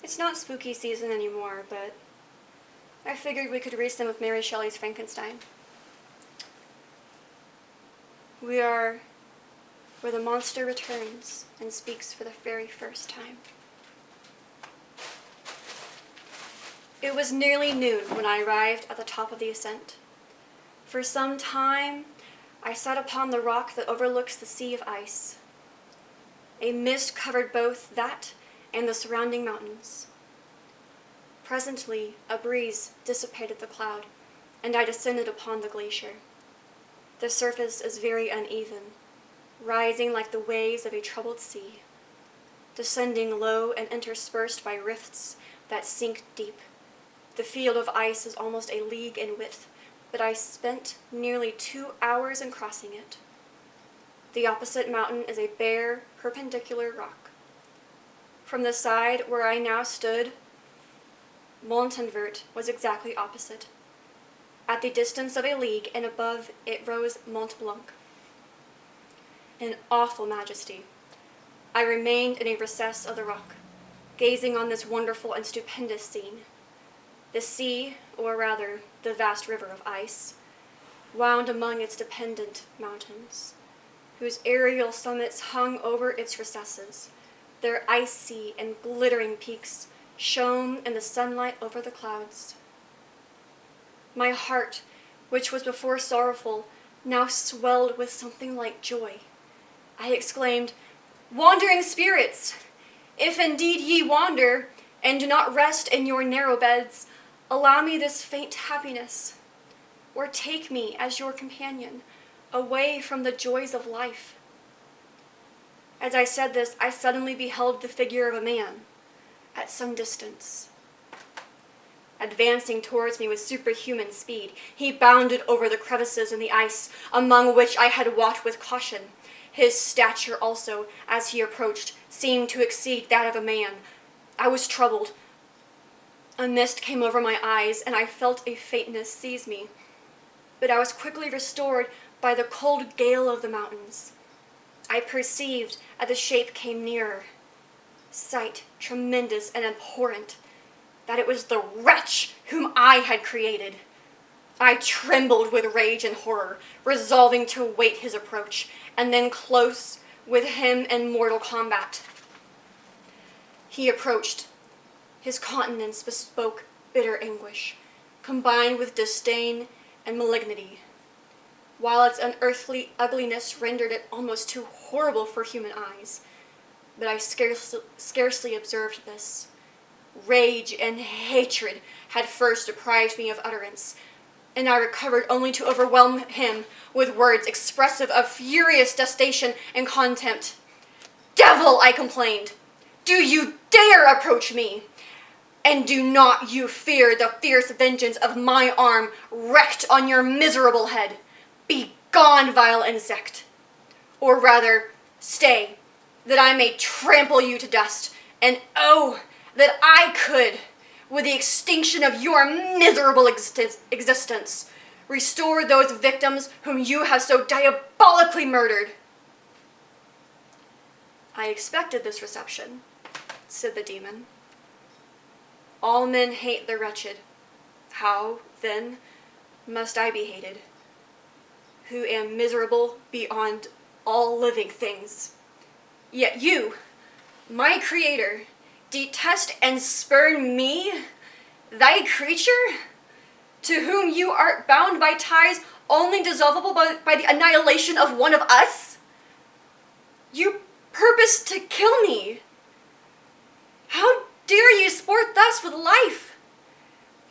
It's not spooky season anymore, but I figured we could read some of Mary Shelley's Frankenstein. We are where the monster returns and speaks for the very first time. It was nearly noon when I arrived at the top of the ascent. For some time, I sat upon the rock that overlooks the sea of ice. A mist covered both that and the surrounding mountains. Presently, a breeze dissipated the cloud, and I descended upon the glacier. The surface is very uneven, rising like the waves of a troubled sea, descending low and interspersed by rifts that sink deep. The field of ice is almost a league in width, but I spent nearly 2 hours in crossing it. The opposite mountain is a bare, perpendicular rock. From the side where I now stood, Montanvert was exactly opposite. At the distance of a league and above it rose Mont Blanc. In awful majesty, I remained in a recess of the rock, gazing on this wonderful and stupendous scene. The sea, or rather the vast river of ice, wound among its dependent mountains, whose aerial summits hung over its recesses. Their icy and glittering peaks shone in the sunlight over the clouds. My heart, which was before sorrowful, now swelled with something like joy. I exclaimed, "Wandering spirits, if indeed ye wander, and do not rest in your narrow beds, allow me this faint happiness, or take me as your companion, away from the joys of life." As I said this, I suddenly beheld the figure of a man, at some distance. Advancing towards me with superhuman speed, he bounded over the crevices in the ice, among which I had walked with caution. His stature also, as he approached, seemed to exceed that of a man. I was troubled. A mist came over my eyes, and I felt a faintness seize me. But I was quickly restored by the cold gale of the mountains. I perceived, as the shape came nearer, sight tremendous and abhorrent, that it was the wretch whom I had created. I trembled with rage and horror, resolving to await his approach, and then close with him in mortal combat. He approached. His countenance bespoke bitter anguish, combined with disdain and malignity, while its unearthly ugliness rendered it almost too horrible for human eyes. But I scarcely observed this. Rage and hatred had first deprived me of utterance, and I recovered only to overwhelm him with words expressive of furious detestation and contempt. "Devil," I complained, "do you dare approach me? And do not you fear the fierce vengeance of my arm wreaked on your miserable head? Begone, vile insect! Or rather, stay, that I may trample you to dust, and oh, that I could, with the extinction of your miserable existence, restore those victims whom you have so diabolically murdered." "I expected this reception," said the demon. "All men hate the wretched. How, then, must I be hated, who am miserable beyond all living things? Yet you, my creator, detest and spurn me, thy creature, to whom you art bound by ties only dissolvable by the annihilation of one of us? You purpose to kill me. How dare you sport thus with life?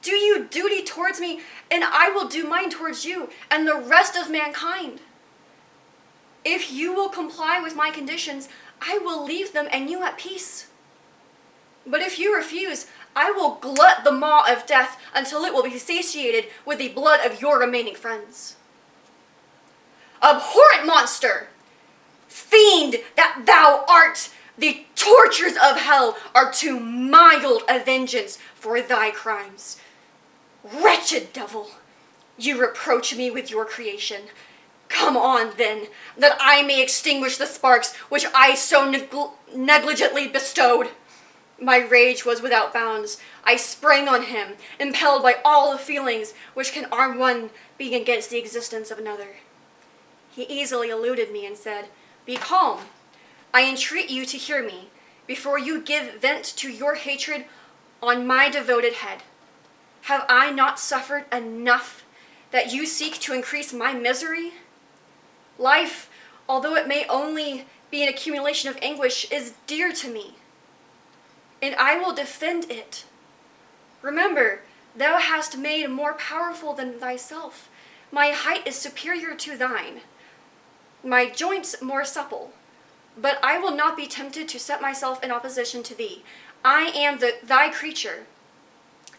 Do you duty towards me, and I will do mine towards you, and the rest of mankind. If you will comply with my conditions, I will leave them and you at peace. But if you refuse, I will glut the maw of death until it will be satiated with the blood of your remaining friends." "Abhorrent monster! Fiend that thou art! The tortures of hell are too mild a vengeance for thy crimes. Wretched devil, you reproach me with your creation. Come on, then, that I may extinguish the sparks which I so negligently bestowed. My rage was without bounds. I sprang on him, impelled by all the feelings which can arm one being against the existence of another. He easily eluded me and said, "Be calm. I entreat you to hear me, before you give vent to your hatred on my devoted head. Have I not suffered enough that you seek to increase my misery? Life, although it may only be an accumulation of anguish, is dear to me, and I will defend it. Remember, thou hast made more powerful than thyself. My height is superior to thine, my joints more supple. But I will not be tempted to set myself in opposition to thee. I am thy creature,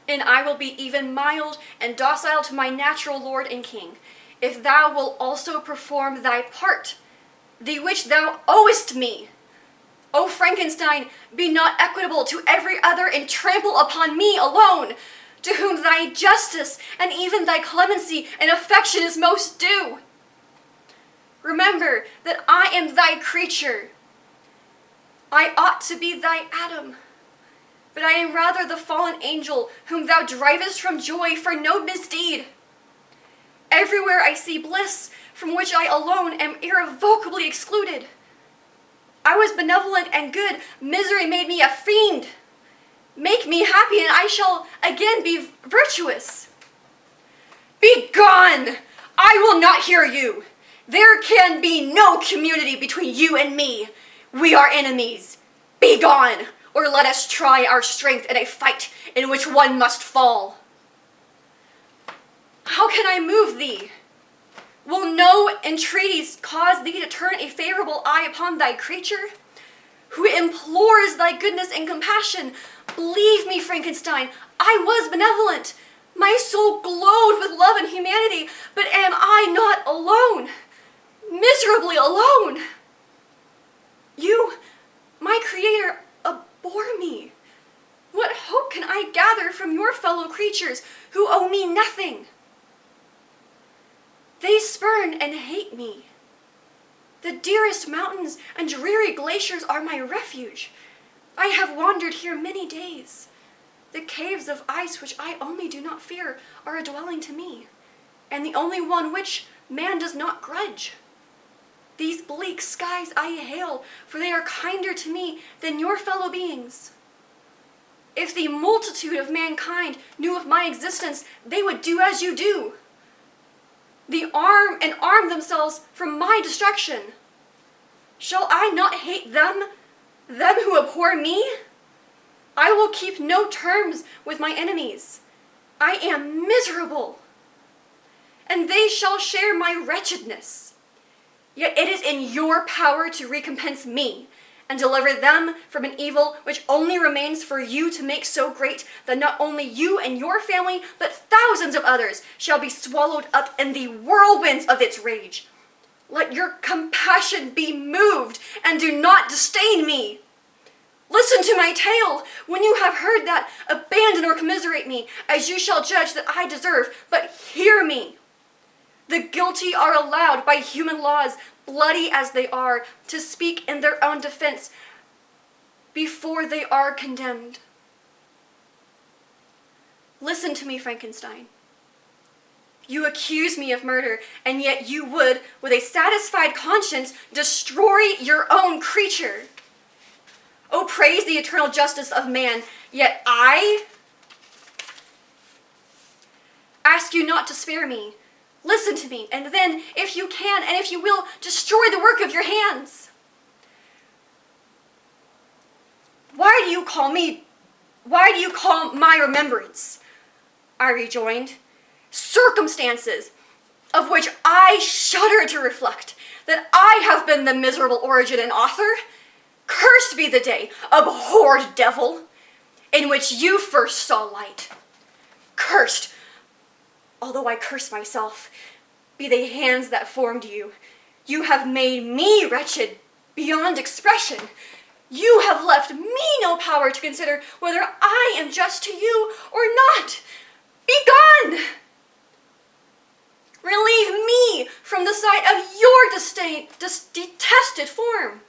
and I will be even mild and docile to my natural lord and king, if thou wilt also perform thy part, the which thou owest me. O Frankenstein, be not equitable to every other, and trample upon me alone, to whom thy justice and even thy clemency and affection is most due. Remember that I am thy creature. I ought to be thy Adam, but I am rather the fallen angel whom thou drivest from joy for no misdeed. Everywhere I see bliss, from which I alone am irrevocably excluded. I was benevolent and good. Misery made me a fiend. Make me happy, and I shall again be virtuous. Be gone! I will not hear you. There can be no community between you and me. We are enemies. Be gone, or let us try our strength in a fight in which one must fall. How can I move thee? Will no entreaties cause thee to turn a favorable eye upon thy creature, who implores thy goodness and compassion? Believe me, Frankenstein, I was benevolent. My soul glowed with love and humanity, but am I not alone? Miserably alone. You, my creator, abhor me. What hope can I gather from your fellow creatures who owe me nothing? They spurn and hate me. The dearest mountains and dreary glaciers are my refuge. I have wandered here many days. The caves of ice which I only do not fear are a dwelling to me, and the only one which man does not grudge. These bleak skies I hail, for they are kinder to me than your fellow beings. If the multitude of mankind knew of my existence, they would do as you do. Arm themselves from my destruction. Shall I not hate them who abhor me? I will keep no terms with my enemies. I am miserable, and they shall share my wretchedness. Yet it is in your power to recompense me and deliver them from an evil which only remains for you to make so great that not only you and your family, but thousands of others shall be swallowed up in the whirlwinds of its rage. Let your compassion be moved, and do not disdain me. Listen to my tale. When you have heard that, abandon or commiserate me, as you shall judge that I deserve, but hear me. The guilty are allowed by human laws, bloody as they are, to speak in their own defense before they are condemned. Listen to me, Frankenstein. You accuse me of murder, and yet you would, with a satisfied conscience, destroy your own creature. Oh, praise the eternal justice of man, yet I ask you not to spare me. Listen to me, and then, if you can, and if you will, destroy the work of your hands. Why do you call my remembrance? I rejoined. Circumstances of which I shudder to reflect, that I have been the miserable origin and author. Cursed be the day, abhorred devil, in which you first saw light. Cursed, although I curse myself, be the hands that formed you. You have made me wretched beyond expression. You have left me no power to consider whether I am just to you or not. Be gone! Relieve me from the sight of your detested form.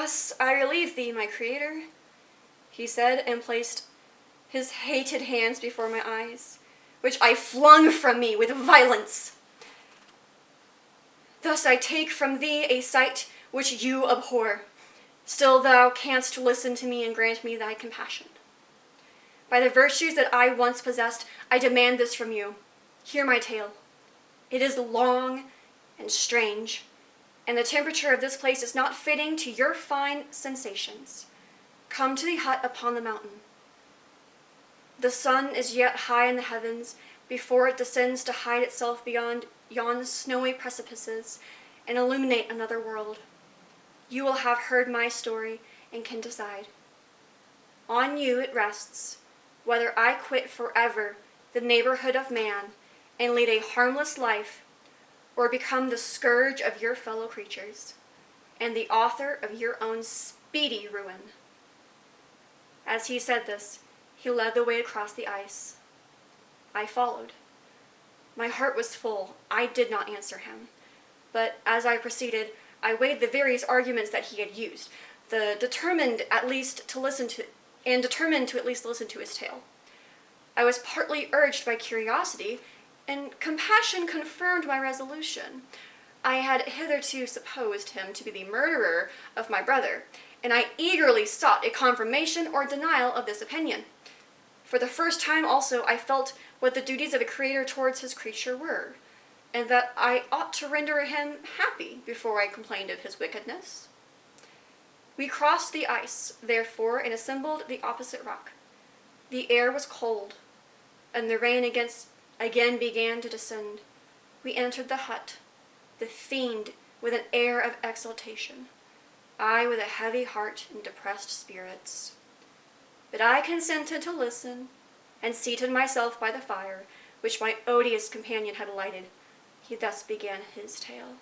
Thus I relieve thee, my creator, he said, and placed his hated hands before my eyes, which I flung from me with violence. Thus I take from thee a sight which you abhor. Still thou canst listen to me and grant me thy compassion. By the virtues that I once possessed, I demand this from you. Hear my tale. It is long and strange, and the temperature of this place is not fitting to your fine sensations. Come to the hut upon the mountain. The sun is yet high in the heavens before it descends to hide itself beyond yon snowy precipices and illuminate another world. You will have heard my story and can decide. On you it rests whether I quit forever the neighborhood of man and lead a harmless life, or become the scourge of your fellow creatures and the author of your own speedy ruin. As he said this, he led the way across the ice. I followed. My heart was full. I did not answer him. But as I proceeded, I weighed the various arguments that he had used, determined to at least listen to his tale. I was partly urged by curiosity, and compassion confirmed my resolution. I had hitherto supposed him to be the murderer of my brother, and I eagerly sought a confirmation or denial of this opinion. For the first time also I felt what the duties of a creator towards his creature were, and that I ought to render him happy before I complained of his wickedness. We crossed the ice, therefore, and assembled the opposite rock. The air was cold, and the rain again began to descend. We entered the hut, the fiend with an air of exultation, I with a heavy heart and depressed spirits. But I consented to listen, and seated myself by the fire, which my odious companion had lighted. He thus began his tale.